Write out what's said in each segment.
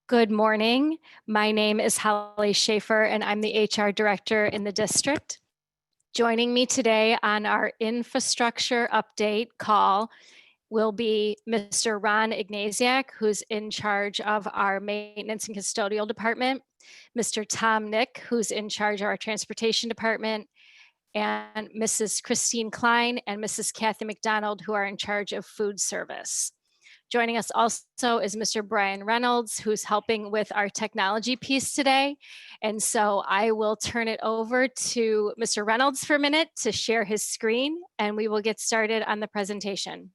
Good morning. My name is Holly Schaefer, and I'm the HR director in the district. Joining me today on our infrastructure update call will be Mr. Ron Ignasiak, who's in charge of our maintenance and custodial department, Mr. Tom Nick, who's in charge of our transportation department, and Mrs. Christine Klein and Mrs. Kathy McDonald, who are in charge of food service. Joining us also is Mr. Brian Reynolds, who's helping with our technology piece today. And so I will turn it over to Mr. Reynolds for a minute to share his screen, and we will get started on the presentation.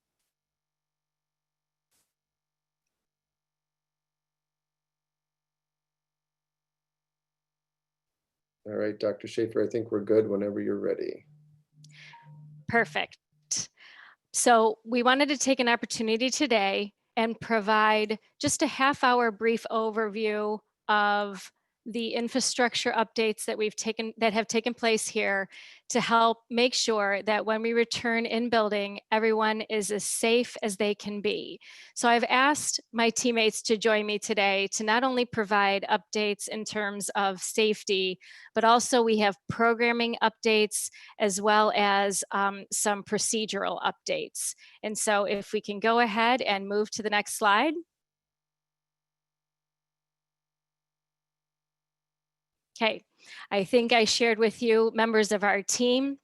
All right, Dr. Schaefer, I think we're good whenever you're ready. Perfect. So we wanted to take an opportunity today and provide just a half-hour brief overview of the infrastructure updates that have taken place here to help make sure that when we return in building, everyone is as safe as they can be. So I've asked my teammates to join me today to not only provide updates in terms of safety, but also we have programming updates as well as some procedural updates. And so if we can go ahead and move to the next slide. Okay, I think I shared with you members of our team.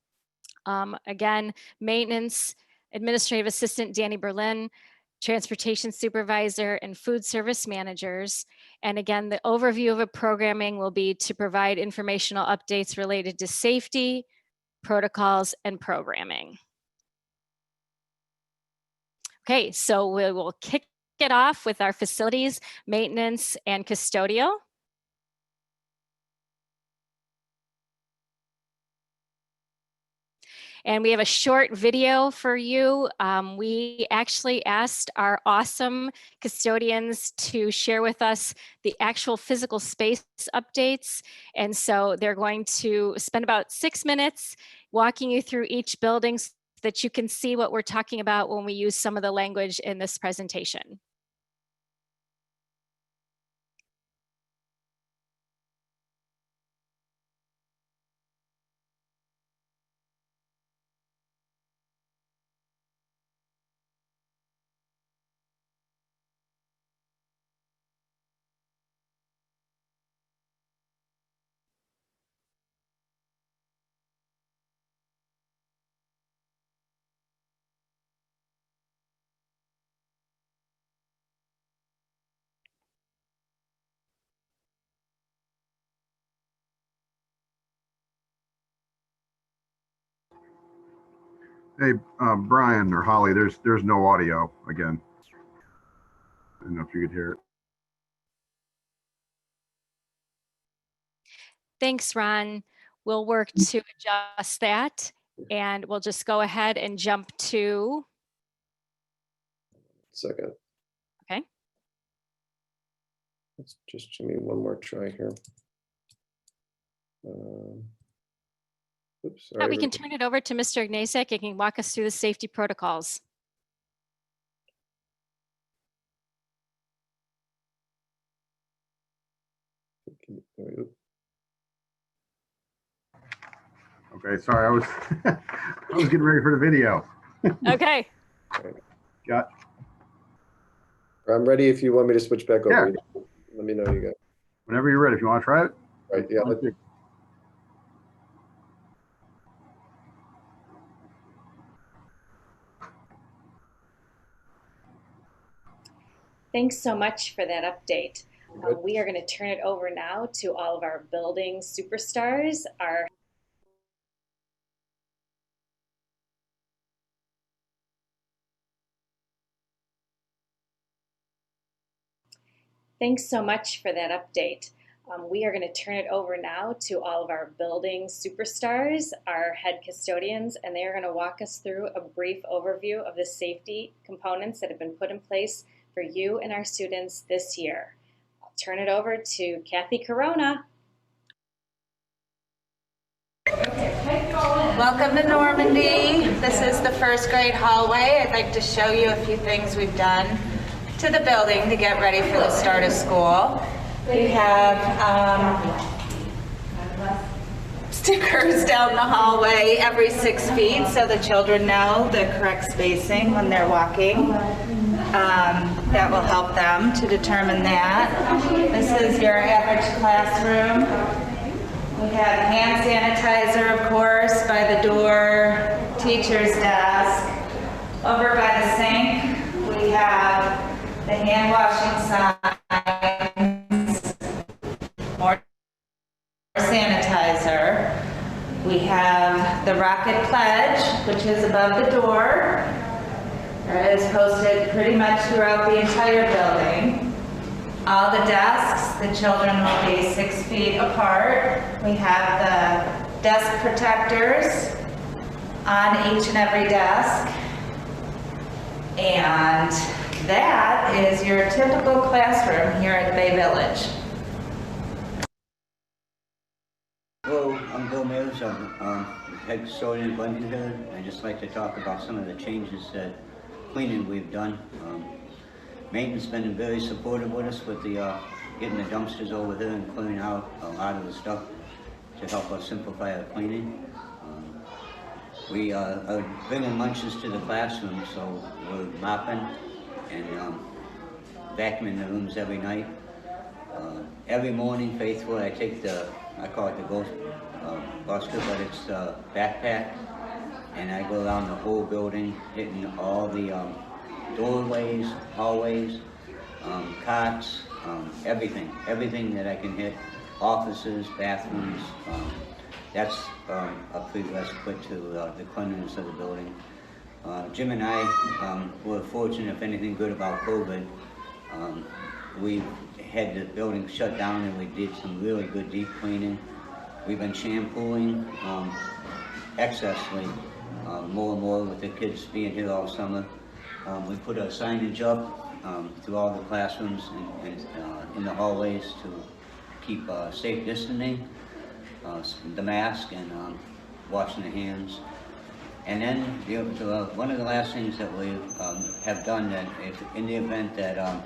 Again, maintenance, administrative assistant Danny Berlin, transportation supervisor, and food service managers. And again, the overview of a programming will be to provide informational updates related to safety, protocols, and programming. Okay, so we will kick it off with our facilities, maintenance, and custodial. And we have a short video for you. We actually asked our awesome custodians to share with us the actual physical space updates. And so they're going to spend about 6 minutes walking you through each building so that you can see what we're talking about when we use some of the language in this presentation. Hey, Brian or Holly, there's no audio again. I don't know if you could hear it. Thanks, Ron. We'll work to adjust that, and we'll just go ahead and jump to. Second. Okay. Let's just give me one more try here. Oops, sorry. We can turn it over to Mr. Ignasiak. He can walk us through the safety protocols. Okay, sorry, I was I was getting ready for the video. Okay. Got. I'm ready if you want me to switch back over. Yeah. Let me know you go. Whenever you're ready, if you want to try it. Right, yeah. Thanks so much for that update. We are going to turn it over now to all of our building superstars. Thanks so much for that update. We are going to turn it over now to all of our building superstars, our head custodians, and they are going to walk us through a brief overview of the safety components that have been put in place for you and our students this year. I'll turn it over to Kathy Corona. Welcome to Normandy. This is the first grade hallway. I'd like to show you a few things we've done to the building to get ready for the start of school. We have stickers down the hallway every 6 feet so the children know the correct spacing when they're walking. That will help them to determine that. This is your average classroom. We have hand sanitizer, of course, by the door, teacher's desk. Over by the sink, we have the hand washing signs, more sanitizer. We have the Rocket Pledge, which is above the door. It is posted pretty much throughout the entire building. All the desks, the children will be 6 feet apart. We have the desk protectors on each and every desk. And that is your typical classroom here at Bay Village. Hello, I'm Bill Mears. I'm head custodian at Glenview here. I'd just like to talk about some of the changes that cleaning we've done. Maintenance has been very supportive with us with the getting the dumpsters over here and clearing out a lot of the stuff to help us simplify our cleaning. We are bringing lunches to the classroom, so we're mopping and vacuuming the rooms every night. Every morning, faithfully, I take I call it the ghost buster, but it's a backpack, and I go around the whole building, hitting all the doorways, hallways, cots, everything that I can hit, offices, bathrooms. That's a prerequisite to the cleanliness of the building. Jim and I were fortunate, if anything good about COVID. We had the building shut down and we did some really good deep cleaning. We've been shampooing excessively, more and more with the kids being here all summer. We put a signage up through all the classrooms and in the hallways to keep safe distancing, the mask and washing the hands. And then one of the last things that we have done, that if in the event that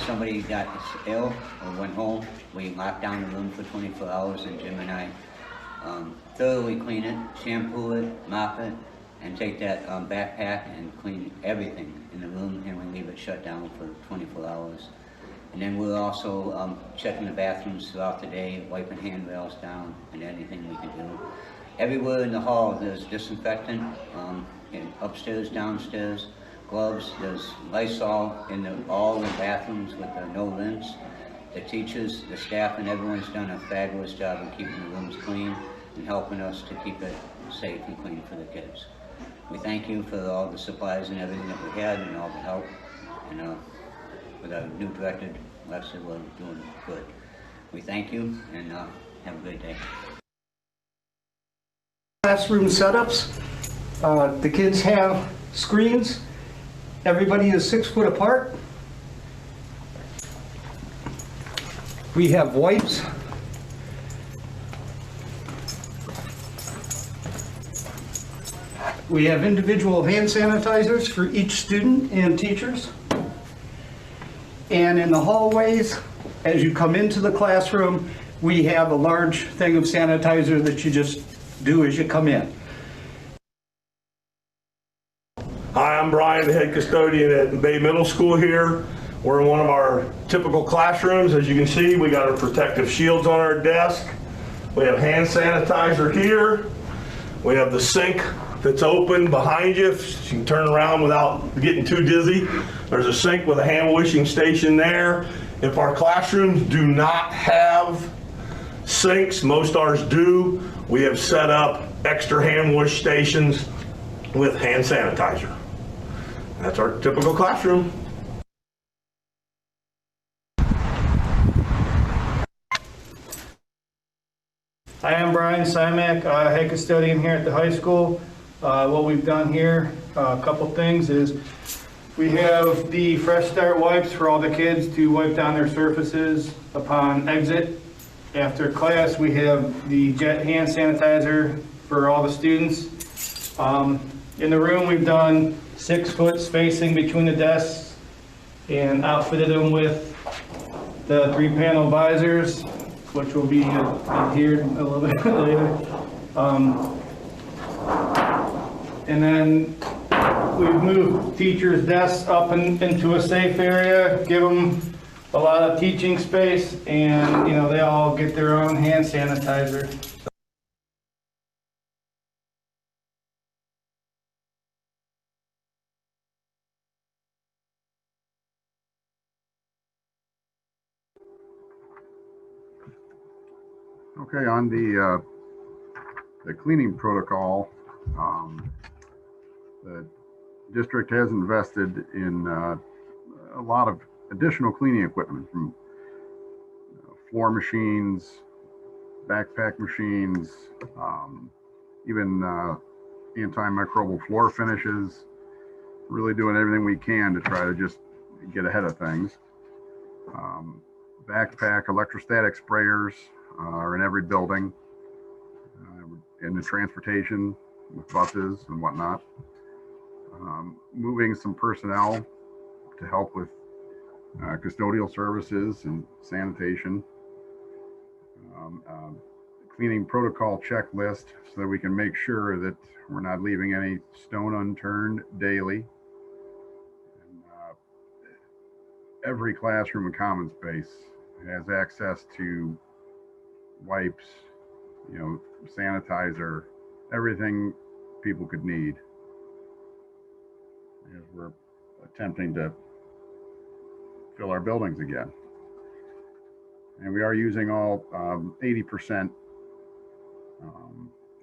somebody got ill or went home, we locked down the room for 24 hours, and Jim and I thoroughly clean it, shampoo it, mop it, and take that backpack and clean everything in the room, and we leave it shut down for 24 hours. And then we're also checking the bathrooms throughout the day, wiping handrails down, and anything we can do. Everywhere in the hall there's disinfectant, upstairs, downstairs, gloves, there's Lysol in all the bathrooms with the no rinse. The teachers, the staff, and everyone's done a fabulous job of keeping the rooms clean and helping us to keep it safe and clean for the kids. We thank you for all the supplies and everything that we had and all the help. And with our new director, Leslie, we're doing good. We thank you and have a great day. Classroom setups. The kids have screens. Everybody is 6 foot apart. We have wipes. We have individual hand sanitizers for each student and teachers. And in the hallways, as you come into the classroom, we have a large thing of sanitizer that you just do as you come in. Hi, I'm Brian, the head custodian at Bay Middle School here. We're in one of our typical classrooms. As you can see, we got our protective shields on our desk. We have hand sanitizer here. We have the sink that's open behind you. You can turn around without getting too dizzy. There's a sink with a hand washing station there. If our classrooms do not have sinks, most ours do, we have set up extra hand wash stations with hand sanitizer. That's our typical classroom. Hi, I'm Brian Simak, head custodian here at the high school. What we've done here, a couple things is we have the Fresh Start wipes for all the kids to wipe down their surfaces upon exit. After class, we have the jet hand sanitizer for all the students. In the room, we've done 6 foot spacing between the desks and outfitted them with the 3-panel visors, which will be adhered a little bit later. And then we've moved teachers' desks up into a safe area, give them a lot of teaching space, and they all get their own hand sanitizer. Okay, on the cleaning protocol, the district has invested in a lot of additional cleaning equipment, from floor machines, backpack machines, even antimicrobial floor finishes. Really doing everything we can to try to just get ahead of things. Backpack electrostatic sprayers are in every building, in the transportation with buses and whatnot. Moving some personnel to help with custodial services and sanitation. Cleaning protocol checklist so that we can make sure that we're not leaving any stone unturned daily. And, every classroom and common space has access to wipes, sanitizer, everything people could need. As we're attempting to fill our buildings again. And we are using all 80%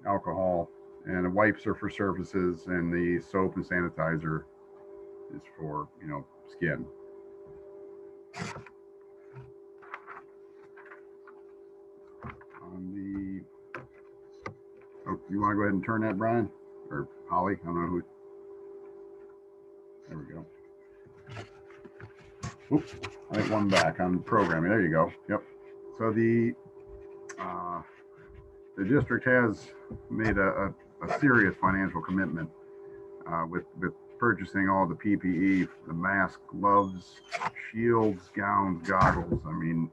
alcohol, and the wipes are for surfaces, and the soap and sanitizer is for, skin. On the, you want to go ahead and turn that, Brian? Or Holly? I don't know who. There we go. Oops, I think one back on programming. There you go. Yep. So the district has made a serious financial commitment with purchasing all the PPE, the masks, gloves, shields, gowns, goggles. I mean,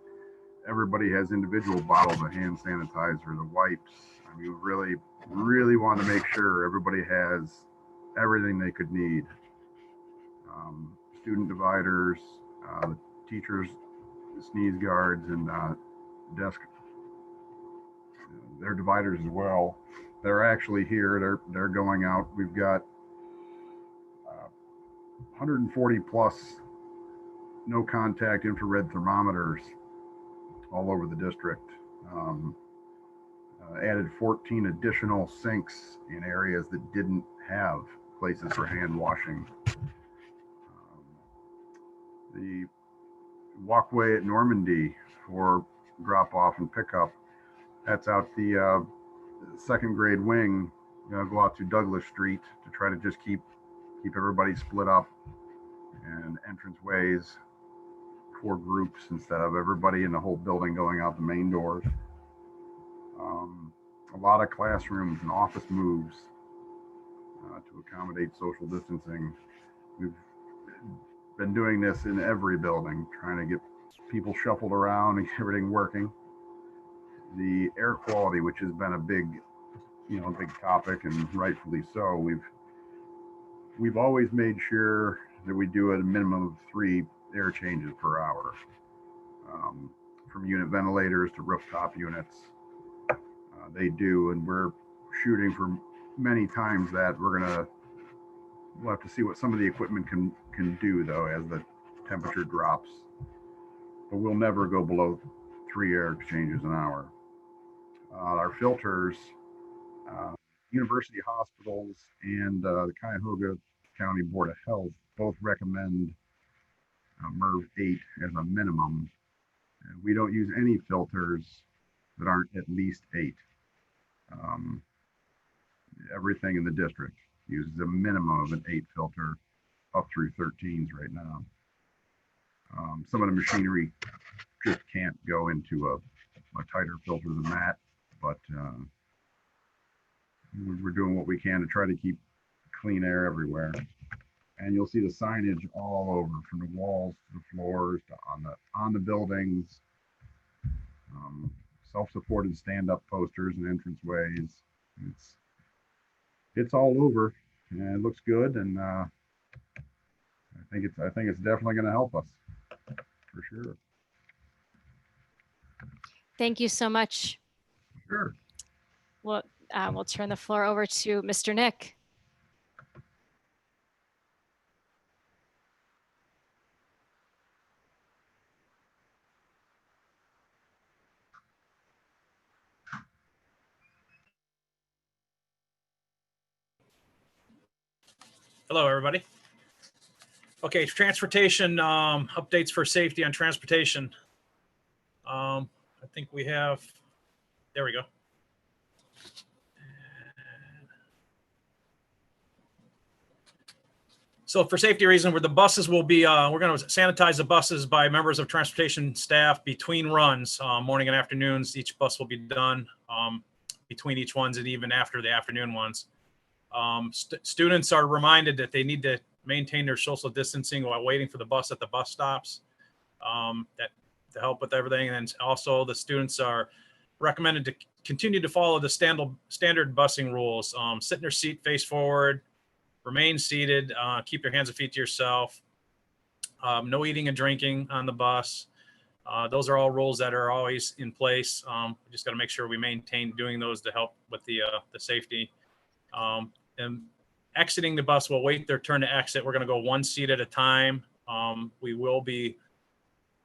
everybody has individual bottles of hand sanitizer, the wipes. I mean, really want to make sure everybody has everything they could need. Student dividers, teachers, sneeze guards, and desk, their dividers as well. They're actually here. They're going out. We've got 140 plus no contact infrared thermometers all over the district. Added 14 additional sinks in areas that didn't have places for hand washing. The walkway at Normandy for drop off and pickup, that's out the second grade wing. Go out to Douglas Street to try to just keep everybody split up, and entrance ways for groups instead of everybody in the whole building going out the main doors. A lot of classrooms and office moves to accommodate social distancing. We've been doing this in every building, trying to get people shuffled around and get everything working. The air quality, which has been a big topic, and rightfully so. We've always made sure that we do at a minimum of 3 air changes per hour, from unit ventilators to rooftop units. They do, and we're shooting for many times that. We'll have to see what some of the equipment can do, though, as the temperature drops. But we'll never go below 3 air exchanges an hour. Our filters, university hospitals and the Cuyahoga County Board of Health both recommend MERV 8 as a minimum. And we don't use any filters that aren't at least 8. Everything in the district uses a minimum of an 8 filter, up through 13s right now. Some of the machinery just can't go into a tighter filter than that, but we're doing what we can to try to keep clean air everywhere. And you'll see the signage all over, from the walls to the floors to on the buildings. Self-supported stand-up posters and entranceways. It's all over, and it looks good. And I think it's definitely going to help us for sure. Thank you so much. Sure. We'll turn the floor over to Mr. Nick. Hello, everybody. Okay, transportation updates for safety on transportation. I think we have, there we go. So for safety reason, where the buses will be, we're going to sanitize the buses by members of transportation staff between runs, morning and afternoons. Each bus will be done between each ones and even after the afternoon ones. Students are reminded that they need to maintain their social distancing while waiting for the bus at the bus stops, that to help with everything. And also the students are recommended to continue to follow the standard busing rules. Sit in your seat face forward, remain seated, keep your hands and feet to yourself, no eating and drinking on the bus. Those are all rules that are always in place. We just got to make sure we maintain doing those to help with the safety. And exiting the bus, we'll wait their turn to exit. We're going to go one seat at a time. We will be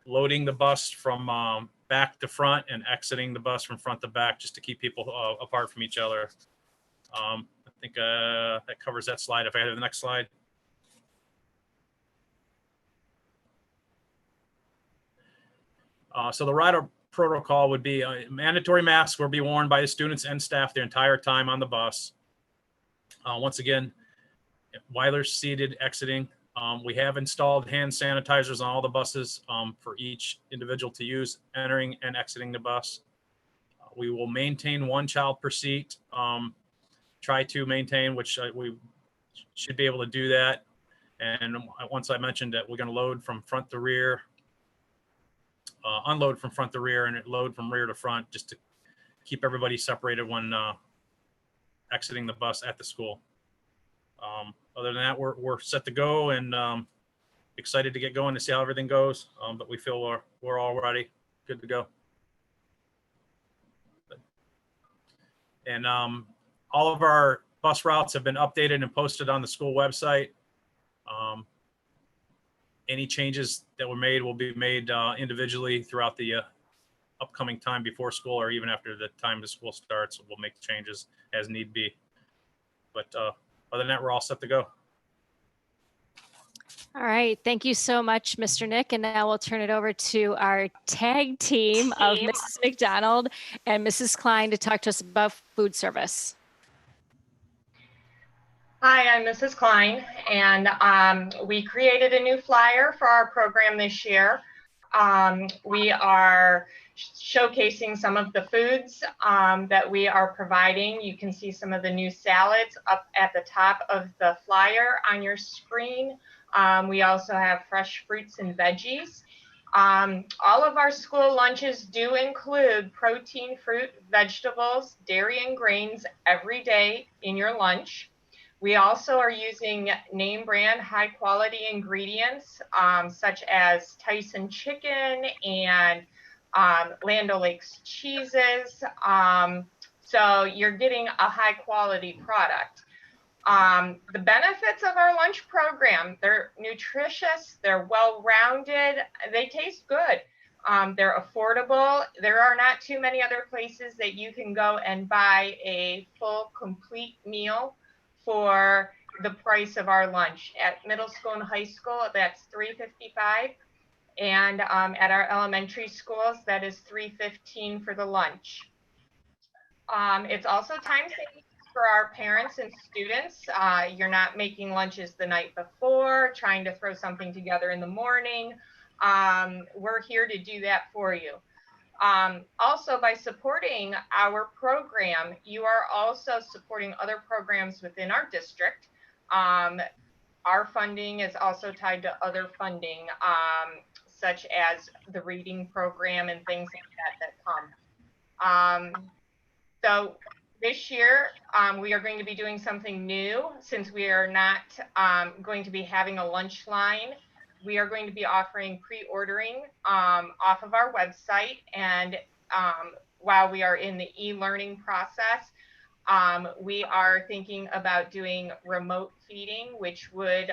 loading the bus from back to front and exiting the bus from front to back, just to keep people apart from each other. I think that covers that slide. If I have the next slide. So the rider protocol would be mandatory masks will be worn by the students and staff the entire time on the bus. Once again, while they're seated exiting, we have installed hand sanitizers on all the buses for each individual to use entering and exiting the bus. We will maintain one child per seat, try to maintain, which we should be able to do that. And once I mentioned that we're going to load from front to rear, unload from front to rear, and load from rear to front, just to keep everybody separated when exiting the bus at the school. Other than that, we're set to go, and excited to get going to see how everything goes. But we feel we're all ready, good to go. And all of our bus routes have been updated and posted on the school website. Any changes that were made will be made individually throughout the upcoming time before school, or even after the time the school starts. We'll make changes as need be. But other than that, we're all set to go. All right. Thank you so much, Mr. Nick. And now we'll turn it over to our tag team of Mrs. McDonald and Mrs. Klein to talk to us about food service. Hi, I'm Mrs. Klein, and we created a new flyer for our program this year. We are showcasing some of the foods that we are providing. You can see some of the new salads up at the top of the flyer on your screen. We also have fresh fruits and veggies. All of our school lunches do include protein, fruit, vegetables, dairy, and grains every day in your lunch. We also are using name brand high quality ingredients such as Tyson chicken and Land O'Lakes cheeses. So you're getting a high quality product. The benefits of our lunch program, they're nutritious, they're well-rounded, they taste good. They're affordable. There are not too many other places that you can go and buy a full, complete meal for the price of our lunch. At middle school and high school, that's $3.55, and at our elementary schools, that is $3.15 for the lunch. It's also time saving for our parents and students. You're not making lunches the night before, trying to throw something together in the morning. We're here to do that for you. Also, by supporting our program, you are also supporting other programs within our district. our funding is also tied to other funding, such as the reading program and things like that come. So this year, we are going to be doing something new. Since we are not going to be having a lunch line, we are going to be offering pre-ordering off of our website. And while we are in the e-learning process, we are thinking about doing remote feeding, which would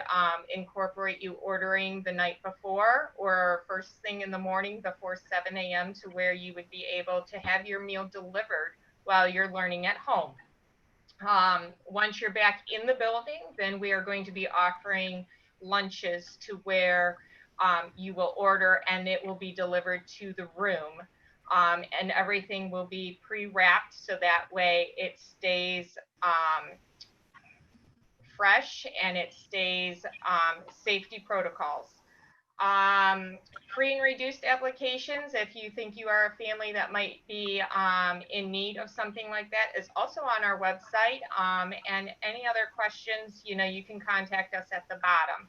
incorporate you ordering the night before or first thing in the morning before 7 a.m. to where you would be able to have your meal delivered while you're learning at home. Once you're back in the building, then we are going to be offering lunches to where you will order and it will be delivered to the room. And everything will be pre-wrapped so that way it stays fresh and it stays safety protocols. Free and reduced applications, if you think you are a family that might be in need of something like that, is also on our website. And any other questions, you can contact us at the bottom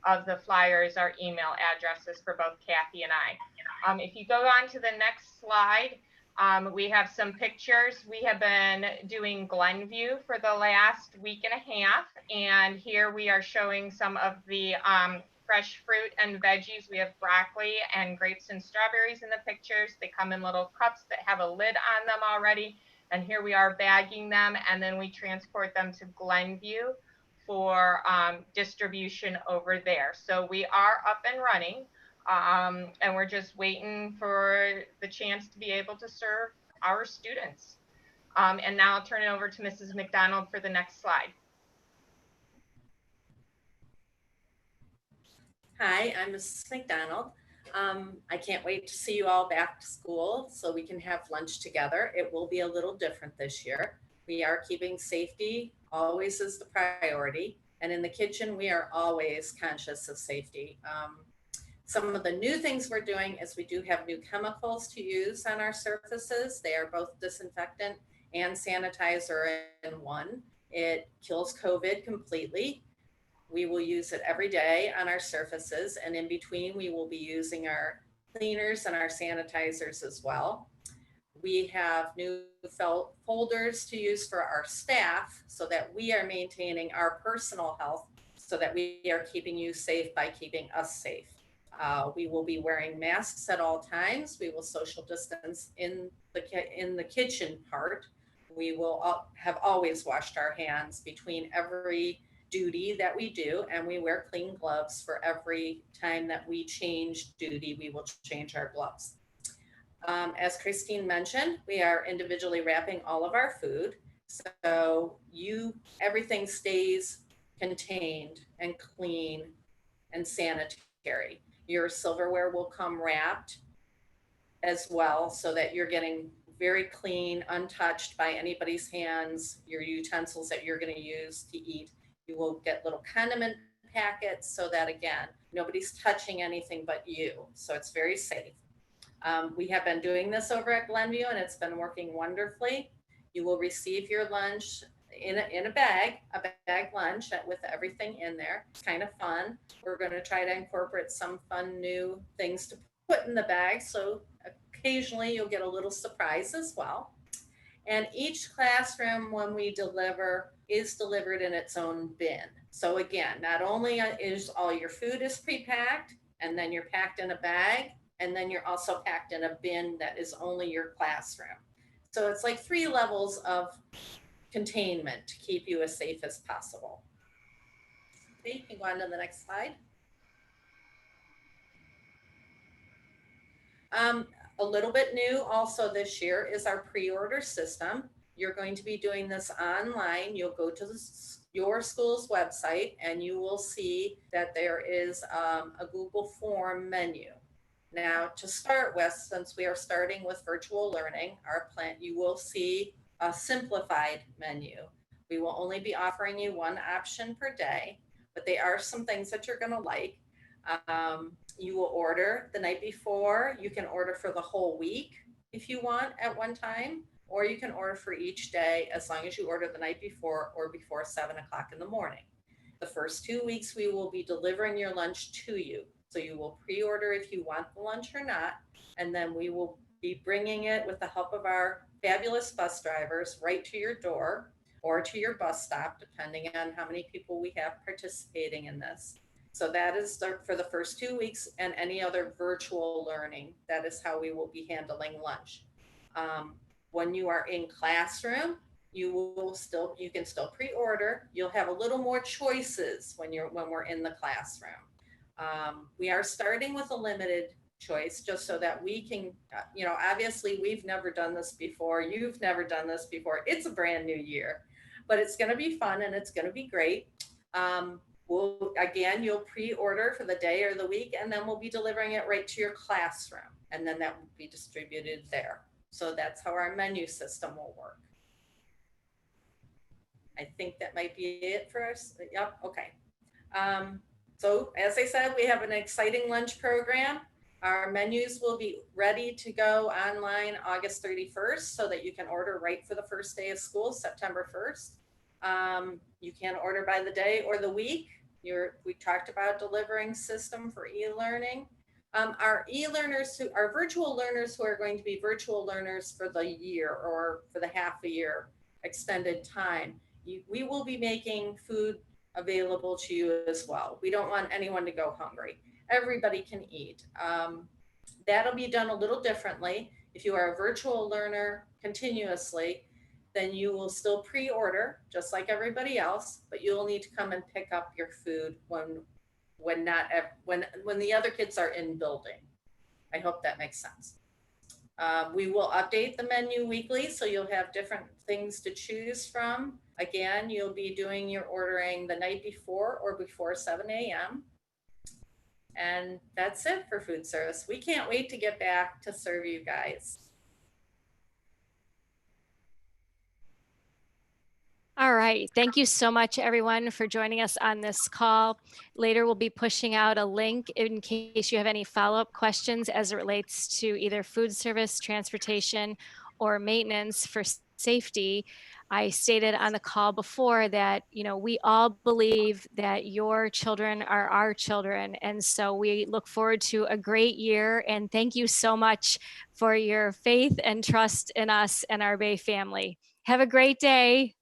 of the flyers. Our email addresses for both Kathy and I. If you go on to the next slide, we have some pictures. We have been doing Glenview for the last week and a half, and here we are showing some of the fresh fruit and veggies. We have broccoli and grapes and strawberries in the pictures. They come in little cups that have a lid on them already, and here we are bagging them, and then we transport them to Glenview for distribution over there. So we are up and running. And we're just waiting for the chance to be able to serve our students. And now I'll turn it over to Mrs. McDonald for the next slide. Hi, I'm Mrs. McDonald. I can't wait to see you all back to school so we can have lunch together. It will be a little different this year. We are keeping safety always as the priority. And in the kitchen, we are always conscious of safety. Some of the new things we're doing is we do have new chemicals to use on our surfaces. They are both disinfectant and sanitizer in one. It kills COVID completely. We will use it every day on our surfaces, and in between we will be using our cleaners and our sanitizers as well. We have new felt folders to use for our staff so that we are maintaining our personal health so that we are keeping you safe by keeping us safe. We will be wearing masks at all times. We will social distance in the kitchen part. We will have always washed our hands between every duty that we do, and we wear clean gloves for every time that we change duty. We will change our gloves. As Christine mentioned, we are individually wrapping all of our food, so everything stays contained and clean and sanitary. Your silverware will come wrapped as well so that you're getting very clean, untouched by anybody's hands, your utensils that you're going to use to eat. You will get little condiment packets so that, again, nobody's touching anything but you. So it's very safe. We have been doing this over at Glenview and it's been working wonderfully. You will receive your lunch in a bag lunch with everything in there. It's kind of fun. We're going to try to incorporate some fun new things to put in the bag. So occasionally you'll get a little surprise as well. And each classroom, when we deliver, is delivered in its own bin. So again, not only is all your food is pre-packed, and then you're packed in a bag, and then you're also packed in a bin that is only your classroom. So it's like 3 levels of containment to keep you as safe as possible. Okay, you can go on to the next slide. A little bit new also this year is our pre-order system. You're going to be doing this online. You'll go to your school's website and you will see that there is a Google Form menu. Now, to start with, since we are starting with virtual learning, you will see a simplified menu. We will only be offering you 1 option per day, but there are some things that you're going to like. You will order the night before. You can order for the whole week if you want at one time, or you can order for each day as long as you order the night before or before 7 o'clock in the morning. The first 2 weeks, we will be delivering your lunch to you. So you will pre-order if you want the lunch or not, and then we will be bringing it with the help of our fabulous bus drivers right to your door or to your bus stop, depending on how many people we have participating in this. So that is for the first 2 weeks, and any other virtual learning. That is how we will be handling lunch. When you are in classroom, you can still pre-order. You'll have a little more choices when we're in the classroom. We are starting with a limited choice just so that we can, obviously we've never done this before. You've never done this before. It's a brand new year, but it's going to be fun and it's going to be great. You'll pre-order for the day or the week, and then we'll be delivering it right to your classroom, and then that will be distributed there. So that's how our menu system will work. I think that might be it for us. Yep. Okay. So as I said, we have an exciting lunch program. Our menus will be ready to go online August 31st so that you can order right for the first day of school, September 1st. You can order by the day or the week. We talked about delivering system for e-learning. Our e-learners, our virtual learners who are going to be virtual learners for the year or for the half a year extended time, we will be making food available to you as well. We don't want anyone to go hungry. Everybody can eat. That'll be done a little differently. If you are a virtual learner continuously, then you will still pre-order just like everybody else, but you'll need to come and pick up your food when the other kids are in building. I hope that makes sense. We will update the menu weekly, so you'll have different things to choose from. Again, you'll be doing your ordering the night before or before 7 a.m. And that's it for food service. We can't wait to get back to serve you guys. All right. Thank you so much, everyone, for joining us on this call. Later, we'll be pushing out a link in case you have any follow-up questions as it relates to either food service, transportation, or maintenance for safety. I stated on the call before that, we all believe that your children are our children. And so we look forward to a great year. And thank you so much for your faith and trust in us and our Bay family. Have a great day.